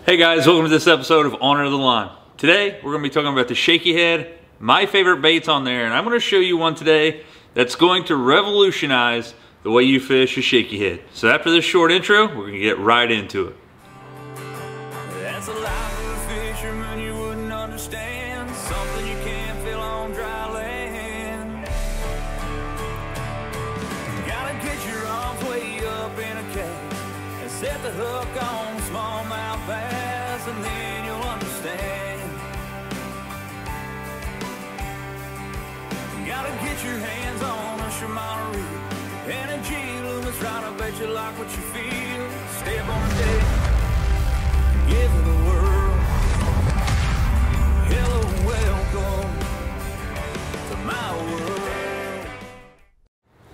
Hey guys, welcome to this episode of Honor the Line. Today, we're going to be talking about the Shaky Head, my favorite baits on there, and I'm going to show you one today that's going to revolutionize the way you fish a Shaky Head. So after this short intro, we're going to get right into it. That's a life of a fisherman you wouldn't understand, something you can't feel on dry land. Gotta get your arms way up in a cage and set the hook on smallmouth bass, and then you'll understand. Gotta get your hands on a Shimano reel and a G-Loomis rod. I bet you like what you feel. Step on the deck, give it a whirl. Hello, welcome to my world.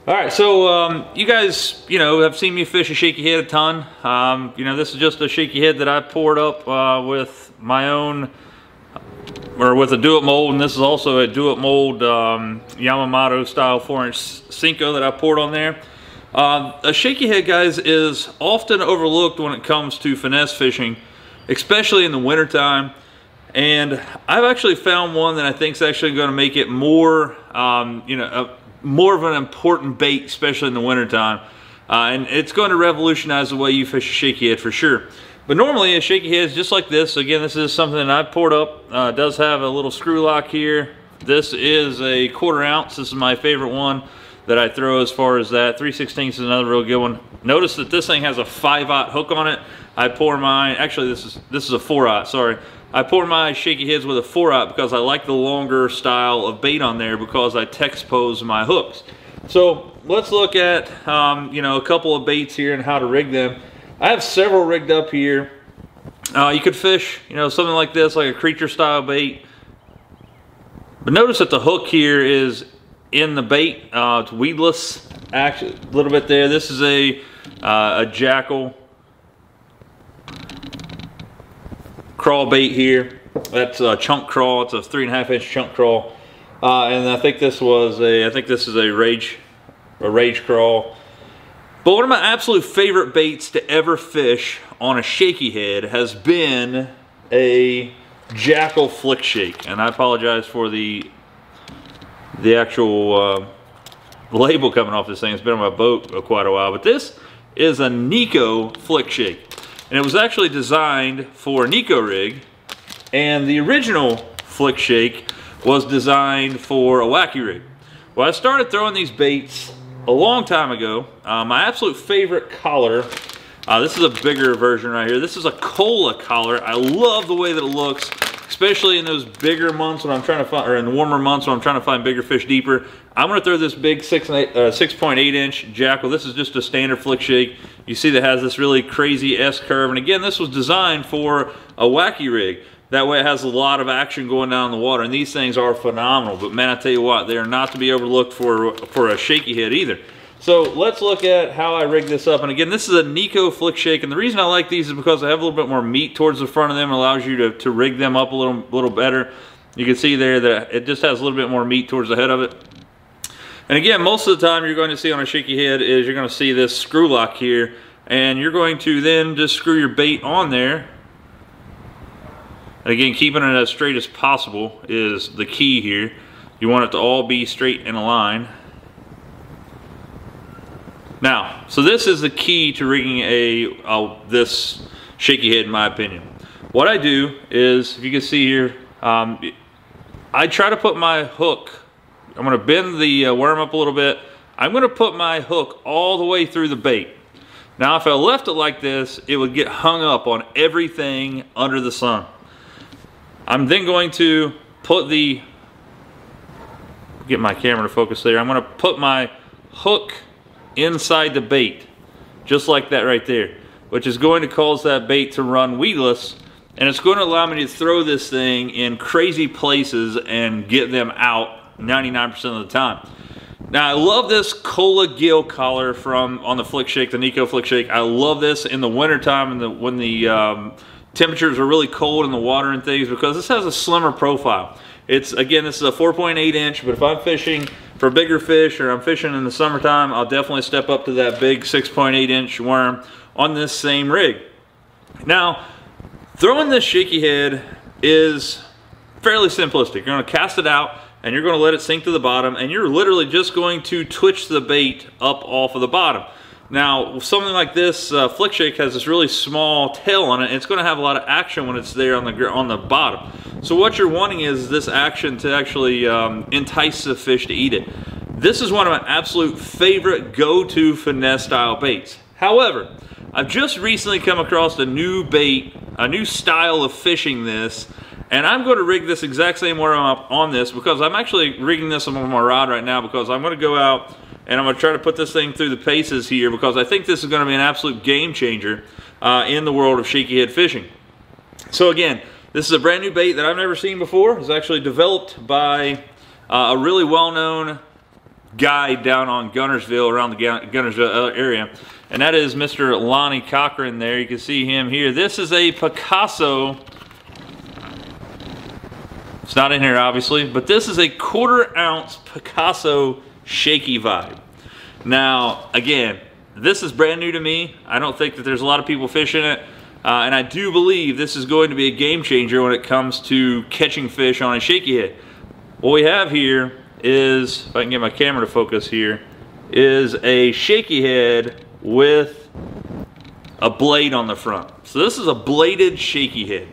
All right, so you guys, have seen me fish a Shaky Head a ton. This is just a Shaky Head that I poured up with my own, or with a do-it mold, and this is also a do-it mold Yamamoto style 4-inch Cinco that I poured on there. A Shaky Head, guys, is often overlooked when it comes to finesse fishing, especially in the wintertime. And I've actually found one that I think is actually going to make it more, more of an important bait, especially in the wintertime. And it's going to revolutionize the way you fish a Shaky Head for sure. But normally a Shaky Head is just like this. Again, this is something that I poured up. It does have a little screw lock here. This is a 1/4 ounce. This is my favorite one that I throw as far as that. 3/16 is another real good one. Notice that this thing has a 5/0 hook on it. I pour mine, actually this is a 4/0, sorry. I pour my Shaky Heads with a 4/0 because I like the longer style of bait on there because I text pose my hooks. So let's look at a couple of baits here and how to rig them. I have several rigged up here. You could fish something like this, like a creature style bait. But notice that the hook here is in the bait. It's weedless, actually a little bit there. This is a jackal crawl bait here. That's a chunk crawl. It's a 3.5-inch chunk crawl, and I think this is a rage crawl. But one of my absolute favorite baits to ever fish on a Shaky Head has been a jackal flick shake, and I apologize for the actual label coming off this thing. It's been on my boat quite a while, but this is a Nico flick shake. And it was actually designed for a Nico rig, and the original flick shake was designed for a wacky rig. Well, I started throwing these baits a long time ago. My absolute favorite collar, this is a bigger version right here. This is a Cola collar. I love the way that it looks, especially in those bigger months when I'm trying to find, or in the warmer months when I'm trying to find bigger fish deeper. I'm going to throw this big 6.8-inch jackal. This is just a standard flick shake. You see that has this really crazy S curve, and again, this was designed for a wacky rig. That way it has a lot of action going down in the water, and these things are phenomenal. But man, I tell you what, they are not to be overlooked for a Shaky Head either. So let's look at how I rig this up. And again, this is a Nico flick shake, and the reason I like these is because they have a little bit more meat towards the front of them. It allows you to rig them up a little better. You can see there that it just has a little bit more meat towards the head of it. And again, most of the time you're going to see on a Shaky Head is you're going to see this screw lock here, and you're going to then just screw your bait on there. And again, keeping it as straight as possible is the key here. You want it to all be straight in a line. Now, so this is the key to rigging this Shaky Head, in my opinion. What I do is, if you can see here, I try to put my hook, I'm going to bend the worm up a little bit. I'm going to put my hook all the way through the bait. Now, if I left it like this, it would get hung up on everything under the sun. I'm then going to put get my camera to focus there. I'm going to put my hook inside the bait, just like that right there, which is going to cause that bait to run weedless, and it's going to allow me to throw this thing in crazy places and get them out 99% of the time. Now, I love this Cola gill collar on the flick shake, the Nico flick shake. I love this in the wintertime when the temperatures are really cold in the water and things, because this has a slimmer profile. Again, this is a 4.8-inch, but if I'm fishing for bigger fish or I'm fishing in the summertime, I'll definitely step up to that big 6.8-inch worm on this same rig. Now, Throwing this shaky head is fairly simplistic. You're going to cast it out and you're going to let it sink to the bottom, and you're literally just going to twitch the bait up off of the bottom. Now, something like this, Flick Shake has this really small tail on it, and it's going to have a lot of action when it's there on the bottom. So what you're wanting is this action to actually entice the fish to eat it. This is one of my absolute favorite go-to finesse style baits. However, I've just recently come across a new bait, a new style of fishing this, and I'm going to rig this exact same way I'm up on this, because I'm actually rigging this on my rod right now, because I'm going to go out and I'm going to try to put this thing through the paces here, because I think this is going to be an absolute game changer in the world of shaky head fishing. So again, this is a brand new bait that I've never seen before. It's actually developed by a really well-known guy down on Gunnersville, around the Gunnersville area, and that is Mr. Lonnie Cochran there. You can see him here. This is a Picasso. It's not in here obviously, but this is a 1/4 ounce Picasso Shaky Vibe. Now again, this is brand new to me. I don't think that there's a lot of people fishing it, and I do believe this is going to be a game changer when it comes to catching fish on a shaky head. What we have here is, if I can get my camera to focus here, is a shaky head with a blade on the front. So this is a bladed shaky head.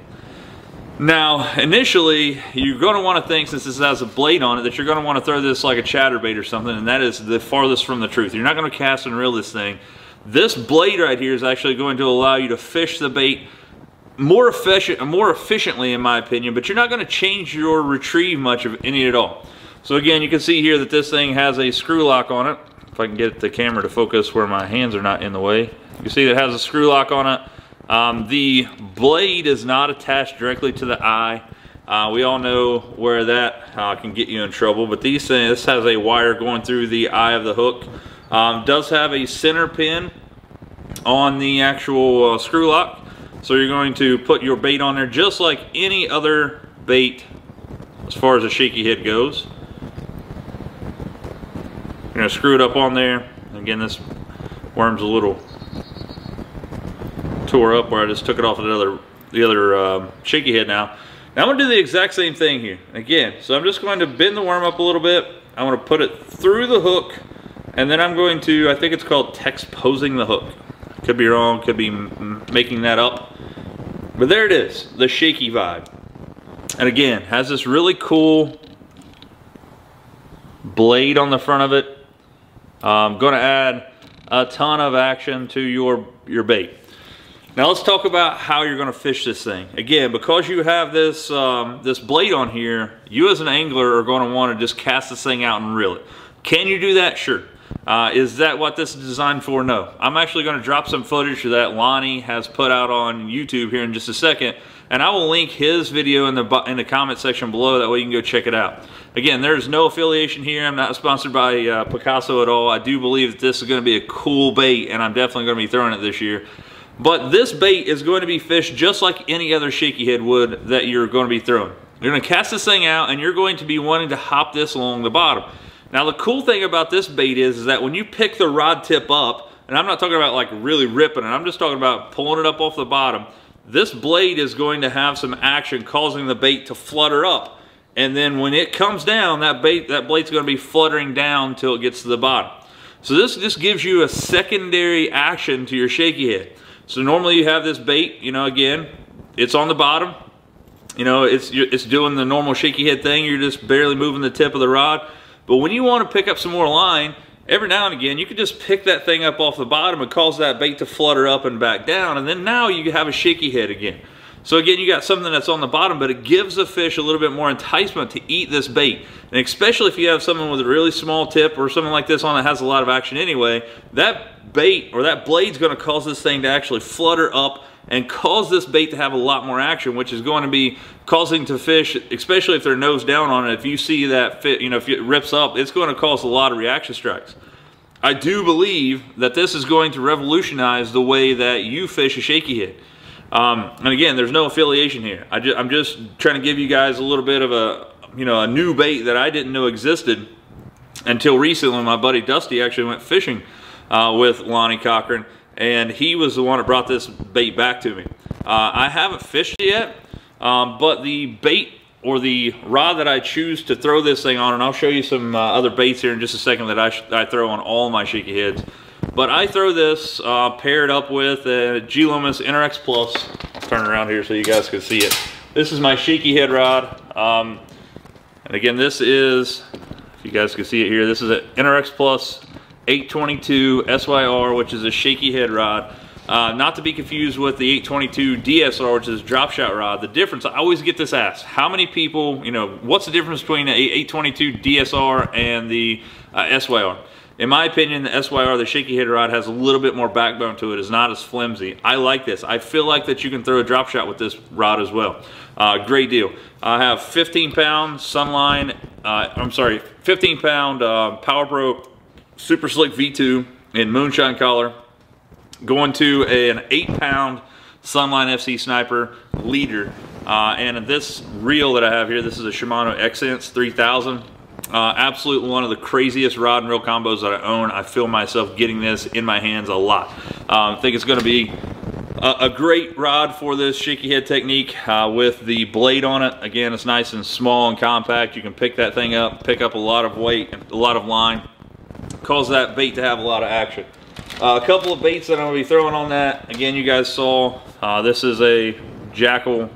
Now, initially, you're going to want to think, since this has a blade on it, that you're going to want to throw this like a chatterbait or something, and that is the farthest from the truth. You're not going to cast and reel this thing. This blade right here is actually going to allow you to fish the bait more efficiently, in my opinion, but you're not going to change your retrieve much of any at all. So again, you can see here that this thing has a screw lock on it. If I can get the camera to focus where my hands are not in the way. You can see that it has a screw lock on it. The blade is not attached directly to the eye. We all know where that can get you in trouble, but this has a wire going through the eye of the hook. Does have a center pin on the actual screw lock, so you're going to put your bait on there just like any other bait as far as a shaky head goes. You're going to screw it up on there. Again, this worm's a little tore up where I just took it off of the other shaky head now. Now I'm going to do the exact same thing here. Again, so I'm just going to bend the worm up a little bit. I'm going to put it through the hook, and then I'm going to, I think it's called texposing the hook. Could be wrong, could be making that up. But there it is, the Shaky Vibe. And again, has this really cool blade on the front of it. I'm going to add a ton of action to your bait. Now let's talk about how you're going to fish this thing. Again, because you have this this blade on here, you as an angler are going to want to just cast this thing out and reel it. Can you do that? Sure. Is that what this is designed for? No. I'm actually going to drop some footage that Lonnie has put out on YouTube here in just a second, and I will link his video in the comment section below. That way you can go check it out. Again, there's no affiliation here. I'm not sponsored by Picasso at all. I do believe that this is going to be a cool bait, and I'm definitely going to be throwing it this year. But this bait is going to be fished just like any other shaky head would that you're going to be throwing. You're going to cast this thing out, and you're going to be wanting to hop this along the bottom. Now the cool thing about this bait is that when you pick the rod tip up, and I'm not talking about like really ripping it, I'm just talking about pulling it up off the bottom, this blade is going to have some action causing the bait to flutter up. And then when it comes down, that blade's going to be fluttering down till it gets to the bottom. So this just gives you a secondary action to your shaky head. So normally you have this bait, you know, again, it's on the bottom. You know, it's doing the normal shaky head thing. You're just barely moving the tip of the rod. But when you want to pick up some more line, every now and again, you can just pick that thing up off the bottom and cause that bait to flutter up and back down. And then now you have a shaky head again. So again, you got something that's on the bottom, but it gives the fish a little bit more enticement to eat this bait. And especially if you have something with a really small tip or something like this on that has a lot of action anyway, that bait or that blade's going to cause this thing to actually flutter up and cause this bait to have a lot more action, which is going to be causing to fish, especially if they're nose down on it. If you see that fit, you know, if it rips up, it's going to cause a lot of reaction strikes. I do believe that this is going to revolutionize the way that you fish a shaky head. And again, there's no affiliation here. I'm just trying to give you guys a little bit of a new bait that I didn't know existed until recently. My buddy Dusty actually went fishing with Lonnie Cochran, and he was the one that brought this bait back to me. I haven't fished it yet, but the bait or the rod that I choose to throw this thing on, and I'll show you some other baits here in just a second that I throw on all my shaky heads. But I throw this paired up with a G-Loomis NRX Plus. I'll turn around here so you guys can see it. This is my shaky head rod. And again, this is, if you guys can see it here, this is an NRX Plus 822 SYR, which is a shaky head rod. Not to be confused with the 822 DSR, which is a drop shot rod. The difference, I always get this asked, how many people, you know, what's the difference between the 822 DSR and the SYR? In my opinion, the SYR, the shaky head rod, has a little bit more backbone to it. It's not as flimsy. I like this. I feel like that you can throw a drop shot with this rod as well. Great deal. I have 15-pound Sunline, 15-pound Power Pro Super Slick V2 in Moonshine Collar, going to an 8-pound Sunline FC Sniper leader. And this reel that I have here, this is a Shimano Xsense 3000. Absolutely one of the craziest rod and reel combos that I own. I feel myself getting this in my hands a lot. I think it's going to be a great rod for this shaky head technique with the blade on it. Again, it's nice and small and compact. You can pick that thing up, pick up a lot of weight and a lot of line. Cause that bait to have a lot of action. A couple of baits that I'm going to be throwing on that. Again, you guys saw this is a Jackal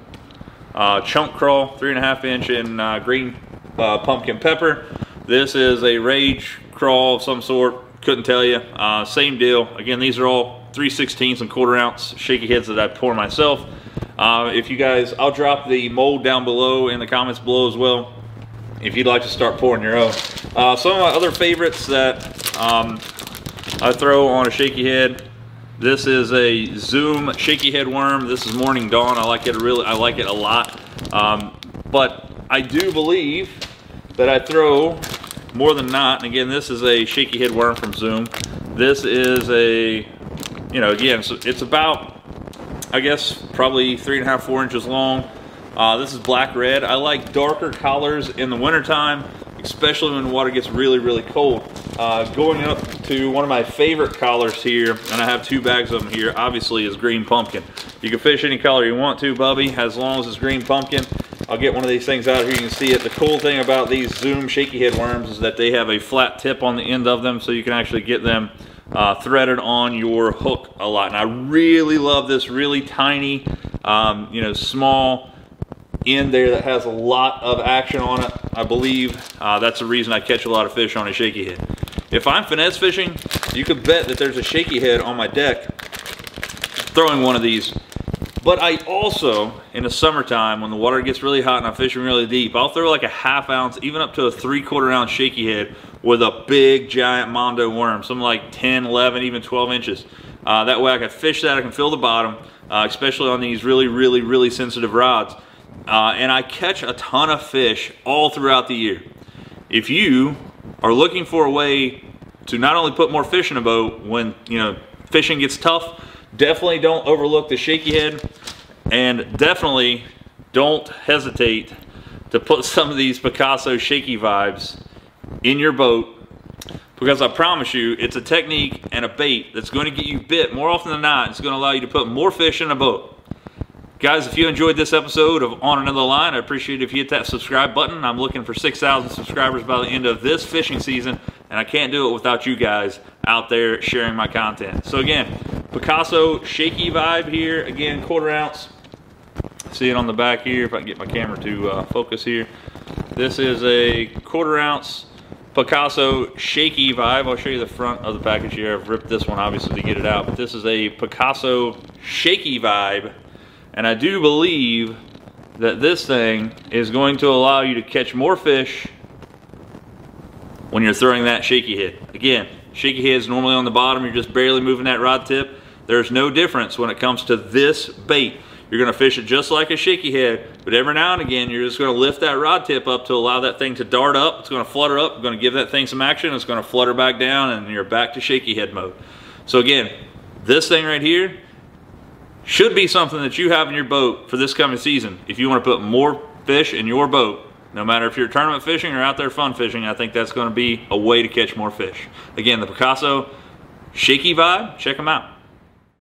chunk crawl, 3.5 inch in green pumpkin pepper. This is a Rage crawl of some sort, couldn't tell you. Same deal. Again, these are all 3/16 and 1/4 ounce shaky heads that I pour myself. If you guys, I'll drop the mold down below in the comments below as well if you'd like to start pouring your own. Some of my other favorites that I throw on a shaky head. This is a Zoom shaky head worm. This is Morning Dawn. I like it a lot. But I do believe that I throw more than not. And again, this is a shaky head worm from Zoom. This is a, you know, again, so it's about, I guess, probably 3.5, 4 inches long. This is black red. I like darker collars in the wintertime, especially when the water gets really, really cold. Going up to one of my favorite collars here, and I have 2 bags of them here, obviously, is green pumpkin. You can fish any color you want to, Bubby, as long as it's green pumpkin. I'll get one of these things out here, you can see it. The cool thing about these Zoom shaky head worms is that they have a flat tip on the end of them, so you can actually get them threaded on your hook a lot. And I really love this really tiny, you know, small end there that has a lot of action on it. I believe that's the reason I catch a lot of fish on a shaky head. If I'm finesse fishing, you could bet that there's a shaky head on my deck throwing one of these. But I also, in the summertime, when the water gets really hot and I'm fishing really deep, I'll throw like a 1/2 ounce, even up to a 3/4 ounce shaky head with a big giant Mondo worm, something like 10, 11, even 12 inches. That way I can fish that, I can feel the bottom, especially on these really, really, really sensitive rods. And I catch a ton of fish all throughout the year. If you are looking for a way to not only put more fish in a boat when, you know, fishing gets tough, definitely don't overlook the shaky head, and definitely don't hesitate to put some of these Picasso shaky vibes in your boat, because I promise you it's a technique and a bait that's going to get you bit more often than not. It's going to allow you to put more fish in a boat. Guys, if you enjoyed this episode of On Another Line, I appreciate it if you hit that subscribe button. I'm looking for 6,000 subscribers by the end of this fishing season, and I can't do it without you guys out there sharing my content. So again, Picasso shaky vibe here, again, 1/4 ounce. See it on the back here, if I can get my camera to focus here. This is a 1/4 ounce Picasso shaky vibe. I'll show you the front of the package here. I've ripped this one obviously to get it out, but this is a Picasso shaky vibe. And I do believe that this thing is going to allow you to catch more fish when you're throwing that shaky head. Again, shaky head is normally on the bottom, you're just barely moving that rod tip. There's no difference when it comes to this bait. You're gonna fish it just like a shaky head, but every now and again, you're just gonna lift that rod tip up to allow that thing to dart up. It's gonna flutter up, gonna give that thing some action, it's gonna flutter back down, and you're back to shaky head mode. So again, this thing right here should be something that you have in your boat for this coming season. If you want to put more fish in your boat, no matter if you're tournament fishing or out there fun fishing, I think that's going to be a way to catch more fish. Again, the Picasso shaky vibe, check them out.